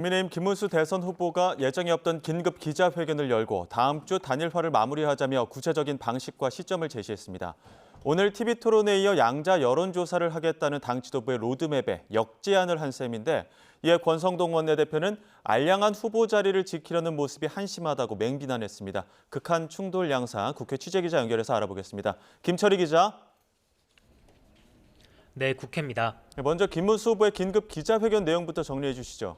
국민의힘 김문수 대선 후보가 예정에 없던 긴급 기자회견을 열고 다음 주 단일화를 마무리하자며 구체적인 방식과 시점을 제시했습니다. 오늘 TV토론에 이어 양자 여론조사를 하겠다는 당 지도부의 로드맵에 역제안을 한 셈인데 이에 권성동 원내대표는 알량한 후보 자리를 지키려는 모습이 한심하다고 맹비난했습니다. 극한 충돌 양상 국회 취재기자 연결해서 알아보겠습니다. 김철희 기자. 네, 국회입니다. 먼저 김문수 후보의 긴급 기자회견 내용부터 정리해 주시죠.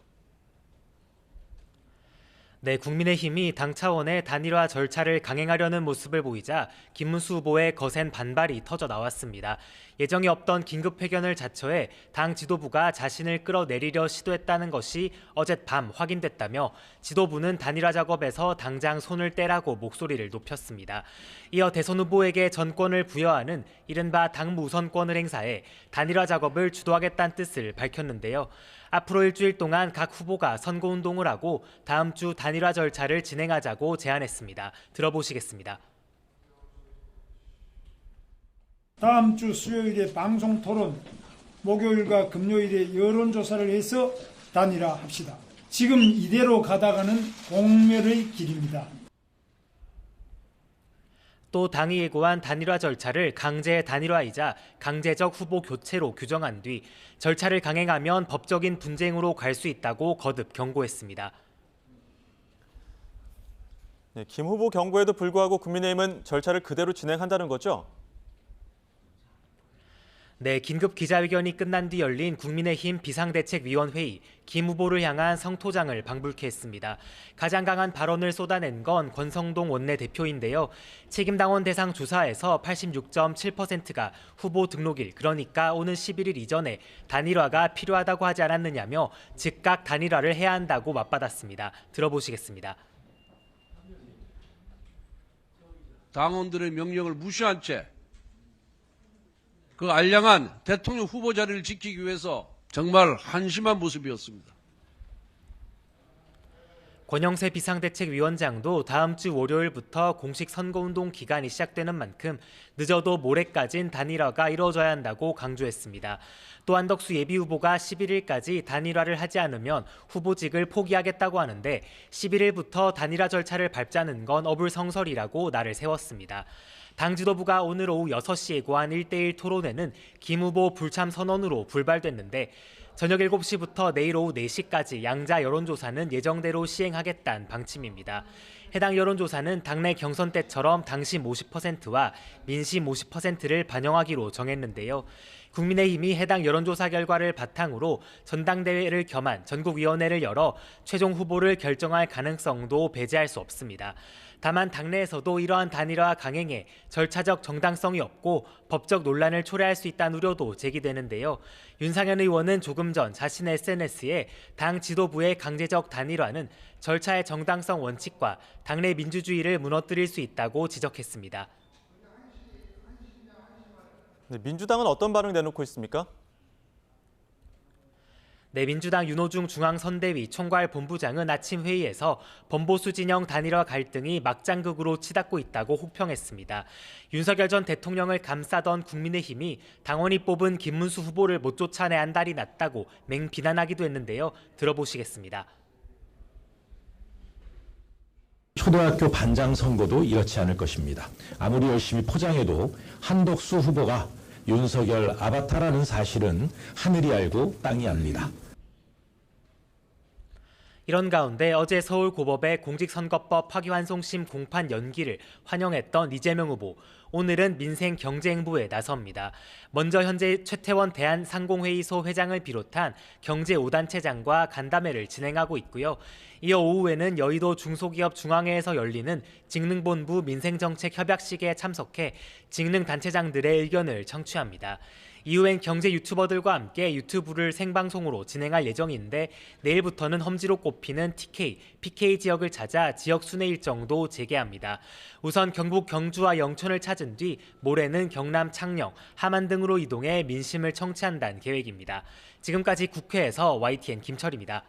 네, 국민의힘이 당 차원의 단일화 절차를 강행하려는 모습을 보이자 김문수 후보의 거센 반발이 터져 나왔습니다. 예정에 없던 긴급 회견을 자처해 당 지도부가 자신을 끌어내리려 시도했다는 것이 어젯밤 확인됐다며 지도부는 단일화 작업에서 당장 손을 떼라고 목소리를 높였습니다. 이어 대선 후보에게 전권을 부여하는 이른바 당무 우선권을 행사해 단일화 작업을 주도하겠다는 뜻을 밝혔는데요. 앞으로 일주일 동안 각 후보가 선거운동을 하고 다음 주 단일화 절차를 진행하자고 제안했습니다. 들어보시겠습니다. 다음 주 수요일에 방송 토론, 목요일과 금요일에 여론조사를 해서 단일화합시다. 지금 이대로 가다가는 공멸의 길입니다. 또 당이 예고한 단일화 절차를 강제 단일화이자 강제적 후보 교체로 규정한 뒤 절차를 강행하면 법적인 분쟁으로 갈 수 있다고 거듭 경고했습니다. 네, 김 후보 경고에도 불구하고 국민의힘은 절차를 그대로 진행한다는 거죠? 네, 긴급 기자회견이 끝난 뒤 열린 국민의힘 비상대책위원회의, 김 후보를 향한 성토장을 방불케 했습니다. 가장 강한 발언을 쏟아낸 건 권성동 원내대표인데요. 책임당원 대상 조사에서 86.7%가 후보 등록일, 그러니까 오는 11일 이전에 단일화가 필요하다고 하지 않았느냐며 즉각 단일화를 해야 한다고 맞받았습니다. 들어보시겠습니다. 당원들의 명령을 무시한 채 그 알량한 대통령 후보 자리를 지키기 위해서 정말 한심한 모습이었습니다. 권영세 비상대책위원장도 다음 주 월요일부터 공식 선거운동 기간이 시작되는 만큼 늦어도 모레까진 단일화가 이루어져야 한다고 강조했습니다. 또 한덕수 예비후보가 11일까지 단일화를 하지 않으면 후보직을 포기하겠다고 하는데 11일부터 단일화 절차를 밟자는 건 어불성설이라고 날을 세웠습니다. 당 지도부가 오늘 오후 6시에 예고한 1대1 토론회는 김 후보 불참 선언으로 불발됐는데 저녁 7시부터 내일 오후 4시까지 양자 여론조사는 예정대로 시행하겠다는 방침입니다. 해당 여론조사는 당내 경선 때처럼 당심 50%와 민심 50%를 반영하기로 정했는데요. 국민의힘이 해당 여론조사 결과를 바탕으로 전당대회를 겸한 전국위원회를 열어 최종 후보를 결정할 가능성도 배제할 수 없습니다. 다만 당내에서도 이러한 단일화 강행에 절차적 정당성이 없고 법적 논란을 초래할 수 있다는 우려도 제기되는데요. 윤상현 의원은 조금 전 자신의 SNS에 당 지도부의 강제적 단일화는 절차의 정당성 원칙과 당내 민주주의를 무너뜨릴 수 있다고 지적했습니다. 네, 민주당은 어떤 반응 내놓고 있습니까? 네, 민주당 윤호중 중앙선대위 총괄본부장은 아침 회의에서 범보수 진영 단일화 갈등이 막장극으로 치닫고 있다고 혹평했습니다. 윤석열 전 대통령을 감싸던 국민의힘이 당원이 뽑은 김문수 후보를 못 쫓아내 한 달이 났다고 맹비난하기도 했는데요. 들어보시겠습니다. 초등학교 반장 선거도 이렇지 않을 것입니다. 아무리 열심히 포장해도 한덕수 후보가 윤석열 아바타라는 사실은 하늘이 알고 땅이 압니다. 이런 가운데 어제 서울고법의 공직선거법 파기환송심 공판 연기를 환영했던 이재명 후보, 오늘은 민생경제행보에 나섭니다. 먼저 현재 최태원 대한상공회의소 회장을 비롯한 경제 5단체장과 간담회를 진행하고 있고요. 이어 오후에는 여의도 중소기업 중앙회에서 열리는 직능본부 민생정책협약식에 참석해 직능단체장들의 의견을 청취합니다. 이후엔 경제 유튜버들과 함께 유튜브를 생방송으로 진행할 예정인데 내일부터는 험지로 꼽히는 TK, PK 지역을 찾아 지역 순회 일정도 재개합니다. 우선 경북 경주와 영천을 찾은 뒤 모레는 경남 창녕, 함안 등으로 이동해 민심을 청취한다는 계획입니다. 지금까지 국회에서 YTN 김철입니다.